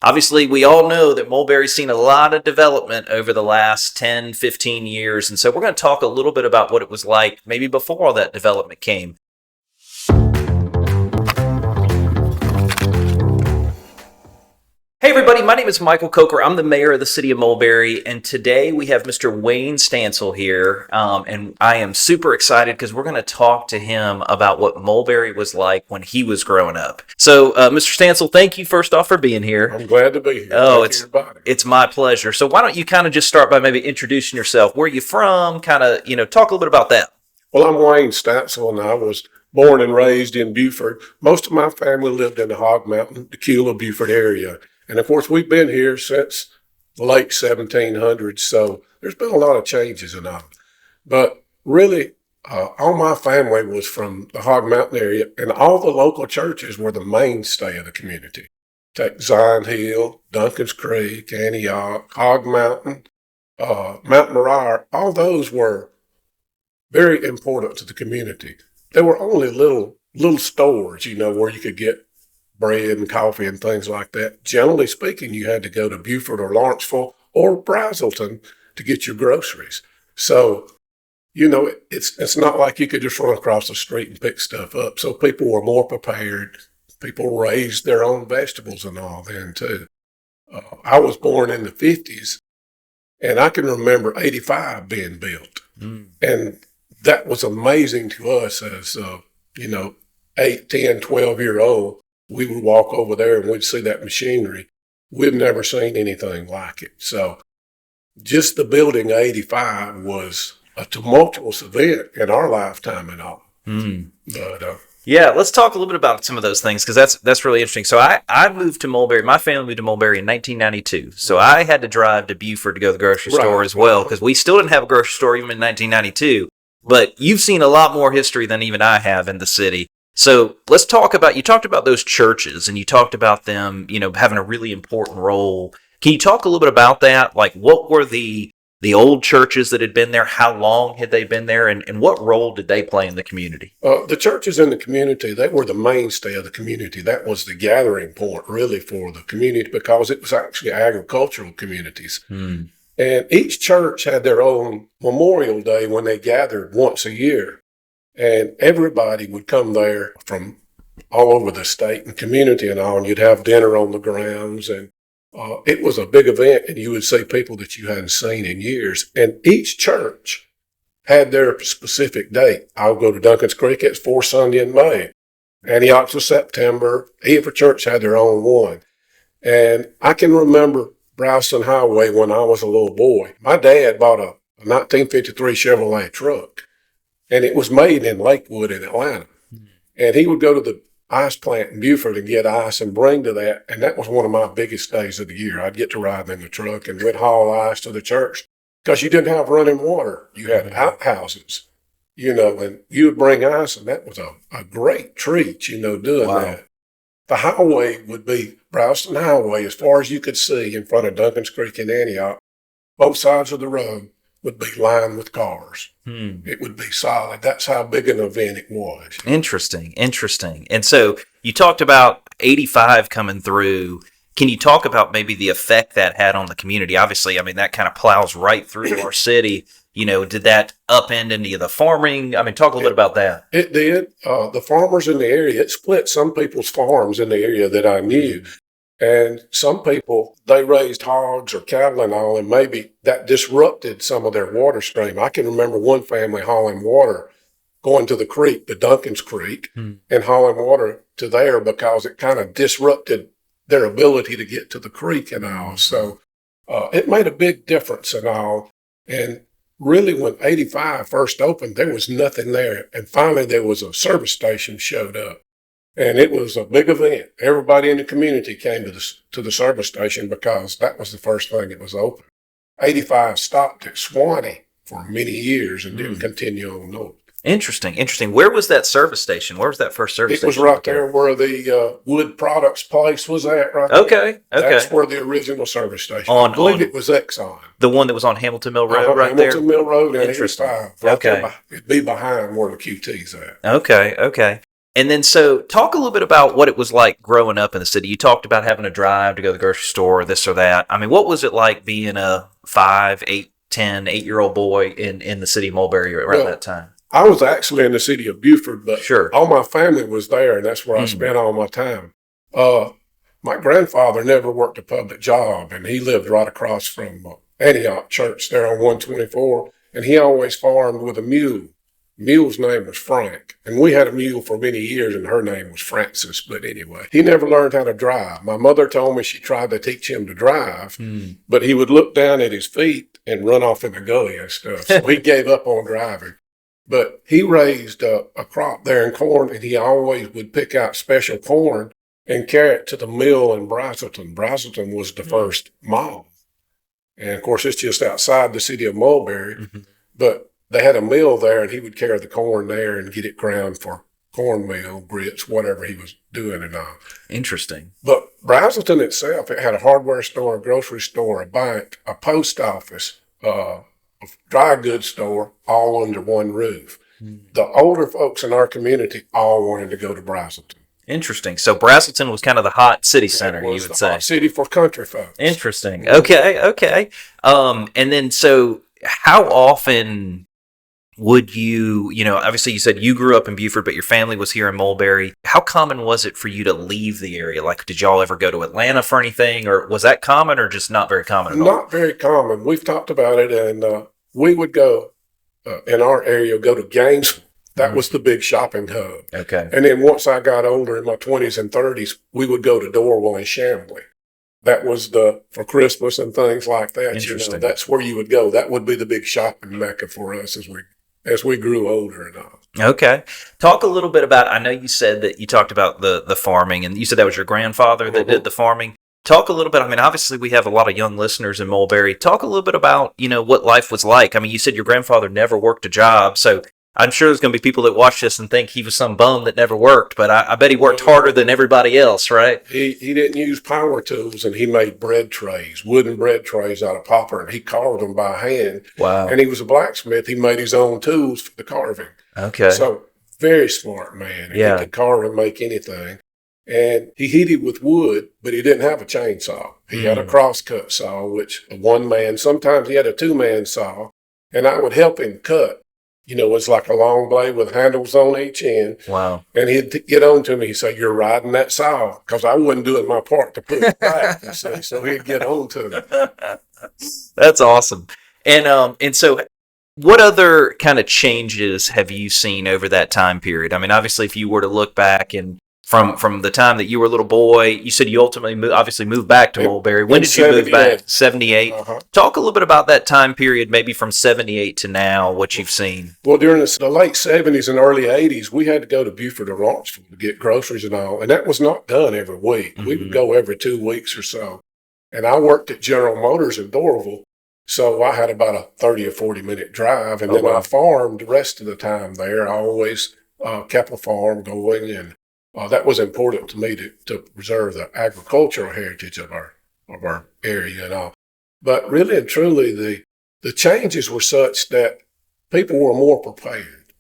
Obviously, we all know that Mulberry's seen a lot of development over the last 10, 15 years. And so we're going to talk a little bit about what it was like maybe before all that development came. Hey everybody, my name is Michael Coker. I'm the mayor of the city of Mulberry, and today we have Mr. Wayne Stancel here, and I am super excited because we're going to talk to him about what Mulberry was like when he was growing up. So, Mr. Stancel, thank you first off for being here. I'm glad to be here. Oh, it's my pleasure. So why don't you kind of just start by maybe introducing yourself? Where are you from? Kind of, talk a little bit about that. Well, I'm Wayne Stancel, and I was born and raised in Beaufort. Most of my family lived in the Hog Mountain, Tequila, Beaufort area. And of course, we've been here since the late 1700s, so there's been a lot of changes and all. But really, all my family was from the Hog Mountain area, and all the local churches were the mainstay of the community. Take Zion Hill, Duncan's Creek, Antioch, Hog Mountain, Mount Moriah, all those were very important to the community. There were only little stores, where you could get bread and coffee and things like that. Generally speaking, you had to go to Beaufort or Lawrenceville or Brazelton to get your groceries. So, it's not like you could just run across the street and pick stuff up. So people were more prepared. People raised their own vegetables and all then too. I was born in the 50s, and I can remember 85 being built. And that was amazing to us as, 8, 10, 12-year-old. We would walk over there and we'd see that machinery. We'd never seen anything like it. So just the building 85 was a tumultuous event in our lifetime and all. But, yeah, let's talk a little bit about some of those things because that's really interesting. So I moved to Mulberry. My family moved to Mulberry in 1992. So I had to drive to Beaufort to go to the grocery store as well because we still didn't have a grocery store even in 1992. But you've seen a lot more history than even I have in the city. So let's talk about, you talked about those churches and you talked about them, having a really important role. Can you talk a little bit about that? Like what were the old churches that had been there? How long had they been there? And what role did they play in the community? The churches in the community, they were the mainstay of the community. That was the gathering point really for the community because it was actually agricultural communities. And each church had their own Memorial Day when they gathered once a year. And everybody would come there from all over the state and community and all, and you'd have dinner on the grounds. And it was a big event, and you would see people that you hadn't seen in years. And each church had their specific date. I'll go to Duncan's Creek, it's 4th Sunday in May. Antioch's was September. Every church had their own one. And I can remember Browston Highway when I was a little boy. My dad bought a 1953 Chevrolet truck. And it was made in Lakewood in Atlanta. And he would go to the ice plant in Beaufort and get ice and bring to that. And that was one of my biggest days of the year. I'd get to ride in the truck and we'd haul ice to the church because you didn't have running water. You had outhouses, and you would bring ice, and that was a great treat, doing that. The highway would be Browston Highway as far as you could see in front of Duncan's Creek in Antioch. Both sides of the road would be lined with cars. It would be solid. That's how big an event it was. Interesting. And so you talked about 85 coming through. Can you talk about maybe the effect that had on the community? Obviously, that kind of plows right through our city. Did that upend any of the farming? Talk a little bit about that. It did. The farmers in the area, it split some people's farms in the area that I knew. And some people, they raised hogs or cattle and all, and maybe that disrupted some of their water stream. I can remember one family hauling water, going to the creek, the Duncan's Creek, and hauling water to there because it kind of disrupted their ability to get to the creek and all. So it made a big difference and all. And really, when 85 first opened, there was nothing there. And finally, there was a service station showed up. And it was a big event. Everybody in the community came to the service station because that was the first thing that was open. 85 stopped at Swanee for many years and didn't continue on north. Interesting. Where was that service station? Where was that first service station? It was right there where the wood products place was at right there. Okay. That's where the original service station was. I believe it was Exxon. The one that was on Hamilton Mill Road right there? Hamilton Mill Road and Interesting. Right there, it'd be behind where the QT's at. Okay. And then, so talk a little bit about what it was like growing up in the city. You talked about having to drive to go to the grocery store, this or that. I mean, what was it like being a 5, 8, 10, 8-year-old boy in the city of Mulberry around that time? I was actually in the city of Beaufort, but Sure. all my family was there, and that's where I spent all my time. My grandfather never worked a public job, and he lived right across from Antioch Church there on 124, and he always farmed with a mule. Mule's name was Frank, and we had a mule for many years, and her name was Francis. But anyway, he never learned how to drive. My mother told me she tried to teach him to drive, but he would look down at his feet and run off in the gully and stuff. So he gave up on driving. But he raised a crop there in corn, and he always would pick out special corn and carry it to the mill in Brazelton. Brazelton was the first mall. And of course, it's just outside the city of Mulberry, but they had a mill there, and he would carry the corn there and get it ground for cornmeal, grits, whatever he was doing and all. Interesting. But Brazelton itself, it had a hardware store, a grocery store, a bank, a post office, a dry goods store, all under one roof. The older folks in our community all wanted to go to Brazelton. Interesting. So Brazelton was kind of the hot city center, you would the say. hot city for country folks. Interesting. Okay. And then, so how often would you, obviously you said you grew up in Beaufort, but your family was here in Mulberry. How common was it for you to leave the area? Like, did y'all ever go to Atlanta for anything, or was that common, or just not very common at all? Not very common. We've talked about it, and we would go, in our area, go to Gainesville. That was the big shopping hub. Okay. And then once I got older in my 20s and 30s, we would go to Dorwell and Chamblee. That was for Christmas and things like that. Interesting. That's where you would go. That would be the big shopping mecca for us as we grew older and all. Okay. Talk a little bit about, I know you said that you talked about the farming, and you said that was your grandfather that did the farming. Talk a little bit, I mean, obviously we have a lot of young listeners in Mulberry. Talk a little bit about, what life was like. I mean, you said your grandfather never worked a job, so I'm sure there's going to be people that watch this and think he was some bum that never worked, but I bet he worked harder than everybody else, right? He didn't use power tools, and he made bread trays, wooden bread trays out of popper, and he carved them by hand. Wow. And he was a blacksmith. He made his own tools for the carving. Okay. So very smart man. Yeah. He could carve and make anything. And he heated with wood, but he didn't have a chainsaw. He had a crosscut saw, which a one-man, sometimes he had a two-man saw, and I would help him cut. It's like a long blade with handles on each end. Wow. And he'd get on to me. He'd say, "You're riding that saw," because I wasn't doing my part to put it back. You see? So he'd get on to me. That's awesome. And so what other kind of changes have you seen over that time period? I mean, obviously, if you were to look back and from the time that you were a little boy, you said you ultimately moved back to Mulberry. When did you move back? 78. Talk a little bit about that time period, maybe from 78 to now, what you've seen. Well, during the late 70s and early 80s, we had to go to Beaufort or Lawrenceville to get groceries and all, and that was not done every week. We would go every 2 weeks or so. And I worked at General Motors in Dorville, so I had about a 30 or 40-minute drive, and then I farmed the rest of the time there. I always kept a farm going, and that was important to me to preserve the agricultural heritage of our area and all. But really and truly, the changes were such that people were more prepared.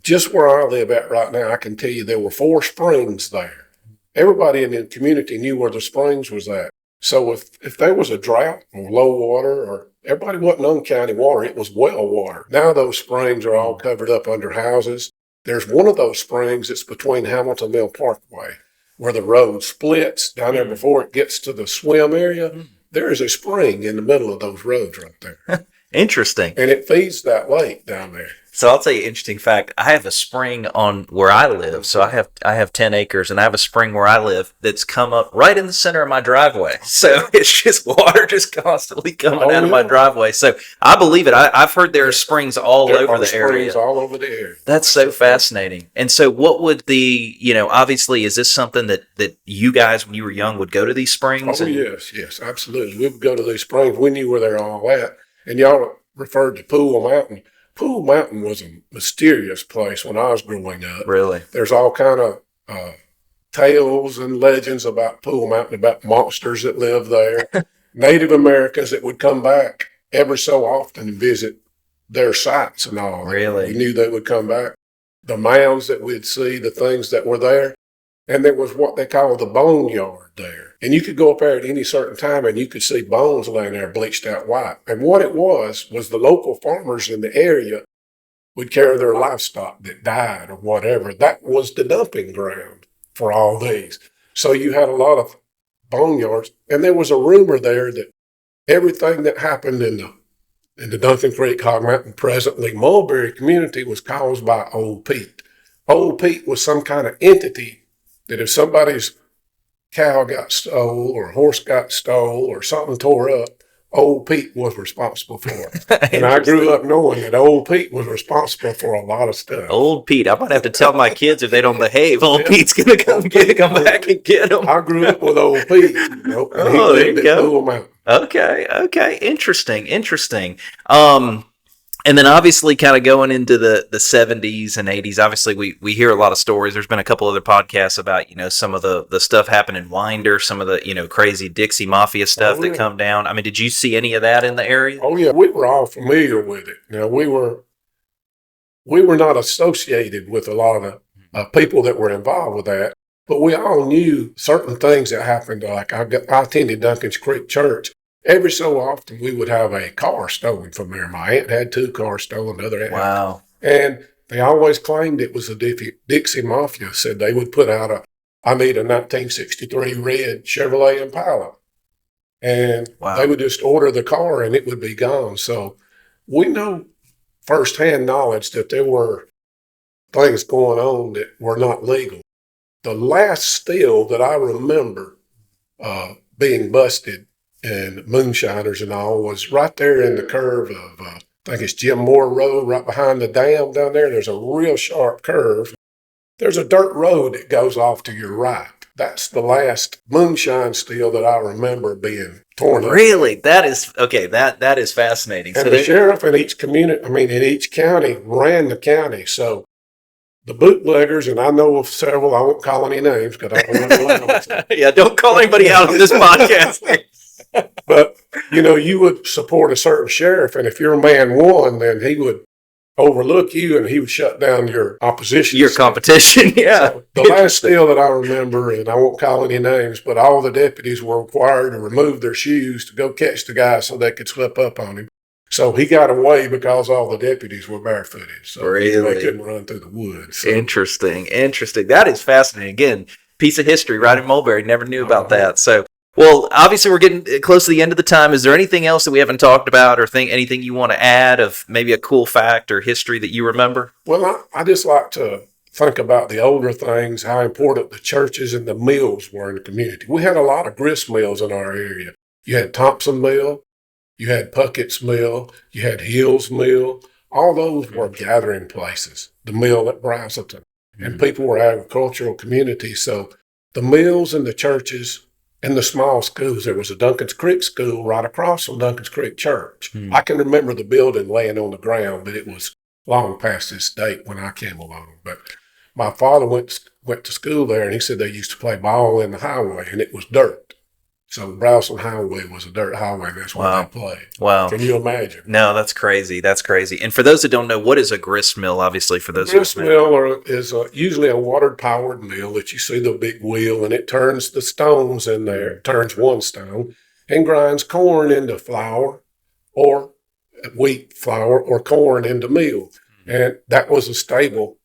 Just where I live at right now, I can tell you there were 4 springs there. Everybody in the community knew where the springs was at. So if there was a drought or low water, or everybody wasn't on county water, it was well water. Now those springs are all covered up under houses. There's one of those springs that's between Hamilton Mill Parkway, where the road splits down there before it gets to the swim area. There is a spring in the middle of those roads right there. Interesting. And it feeds that lake down there. So I'll tell you an interesting fact. I have a spring on where I live. So I have 10 acres, and I have a spring where I live that's come up right in the center of my driveway. So it's just water just constantly coming out of my driveway. So I believe it. I've heard there are springs all over the area. All over the area. That's so fascinating. And so what would obviously, is this something that you guys, when you were young, would go to these springs? Oh, yes, absolutely. We would go to these springs. We knew where they're all at. And y'all referred to Pool Mountain. Pool Mountain was a mysterious place when I was growing up. Really? There's all kind of tales and legends about Pool Mountain, about monsters that live there. Native Americans that would come back every so often and visit their sites and all. Really? We knew they would come back. the mounds that we'd see, the things that were there. And there was what they call the boneyard there. And you could go up there at any certain time and you could see bones laying there bleached out white. And what it was the local farmers in the area would carry their livestock that died or whatever. That was the dumping ground for all these. So you had a lot of boneyards. And there was a rumor there that everything that happened in the Duncan Creek, Hog Mountain, presently Mulberry community, was caused by Old Pete. Old Pete was some kind of entity that if somebody's cow got stole or horse got stole or something tore up, Old Pete was responsible for it. And I grew up knowing that Old Pete was responsible for a lot of stuff. Old Pete. I might have to tell my kids if they don't behave, Old Pete's going to come back and get them. I grew up with Old Pete. Oh, there you go. Okay. Interesting. And then obviously kind of going into the 70s and 80s, obviously we hear a lot of stories. There's been a couple other podcasts about, some of the stuff happening in Winder, some of the, crazy Dixie Mafia stuff that come down. I mean, did you see any of that in the area? Oh, yeah. We were all familiar with it. Now, we were not associated with a lot of the people that were involved with that, but we all knew certain things that happened. Like I attended Duncan's Creek Church. Every so often, we would have a car stolen from there. My aunt had 2 cars stolen, the other aunt. Wow. And they always claimed it was the Dixie Mafia. Said they would put out I need a 1963 red Chevrolet Impala. And they would just order the car and it would be gone. So we know firsthand knowledge that there were things going on that were not legal. The last steal that I remember being busted and moonshiners and all was right there in the curve of, I think it's Jim Moore Road, right behind the dam down there. There's a real sharp curve. There's a dirt road that goes off to your right. That's the last moonshine steal that I remember being torn up. Really? That is, okay, that is fascinating. And so the sheriff in each in each county ran the county. So the bootleggers, and I know of several, I won't call any names because I don't know. Yeah, don't call anybody out on this podcast. But, you would support a certain sheriff, and if your man won, then he would overlook you and he would shut down your opposition. Your competition, yeah. So the last steal that I remember, and I won't call any names, but all the deputies were required to remove their shoes to go catch the guy so they could slip up on him. So he got away because all the deputies were barefooted. So really? They couldn't run through the woods. So. Interesting. That is fascinating. Again, piece of history right in Mulberry. Never knew about that. So, well, obviously we're getting close to the end of the time. Is there anything else that we haven't talked about or anything you want to add of maybe a cool fact or history that you remember? Well, I just like to think about the older things, how important the churches and the mills were in the community. We had a lot of grist mills in our area. You had Thompson Mill, you had Puckett's Mill, you had Hill's Mill. All those were gathering places. The mill at Brazelton. And people were agricultural communities. So the mills and the churches and the small schools, there was a Duncan's Creek School right across from Duncan's Creek Church. I can remember the building laying on the ground, but it was long past its date when I came along. But my father went to school there, and he said they used to play ball in the highway, and it was dirt. So Brazelton Highway was a dirt highway. That's where they played. Wow. Can you imagine? No, that's crazy. And for those that don't know, what is a grist mill, obviously, for those grist mill is usually a water-powered mill that you see the big wheel, and it turns the stones in there. It turns one stone and grinds corn into flour or wheat flour or corn into meal. And that was a staple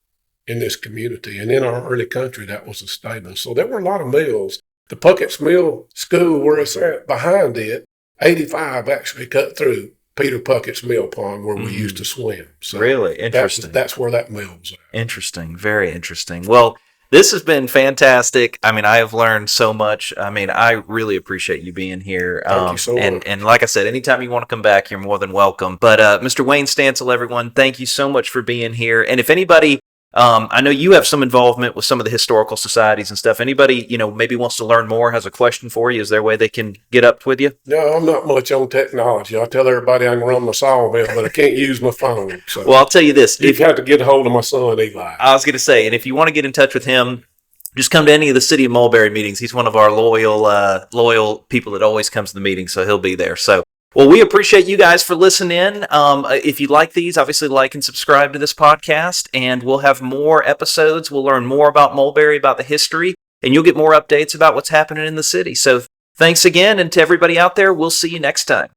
in this community. And in our early country, that was a staple. So there were a lot of mills. The Puckett's Mill School, where it's at, behind it, 85 actually cut through Peter Puckett's Mill Pond where we used to swim. So really? Interesting. That's where that mill was at. Interesting. Very interesting. Well, this has been fantastic. I mean, I have learned so much. I mean, I really appreciate you being here. Thank you so much. And like I said, anytime you want to come back, you're more than welcome. But Mr. Wayne Stancel, everyone, thank you so much for being here. And if anybody... I know you have some involvement with some of the historical societies and stuff. Anybody, maybe wants to learn more, has a question for you, is there a way they can get up with you? No, I'm not much on technology. I tell everybody I can run my sawmill, but I can't use my phone. So well, I'll tell you this. You have to get a hold of my son, Eli. I was going to say, and if you want to get in touch with him, just come to any of the City of Mulberry meetings. He's one of our loyal people that always comes to the meetings, so he'll be there. So Well, we appreciate you guys for listening in. If you like these, obviously like and subscribe to this podcast, and we'll have more episodes. We'll learn more about Mulberry, about the history, and you'll get more updates about what's happening in the city. So thanks again, and to everybody out there, we'll see you next time.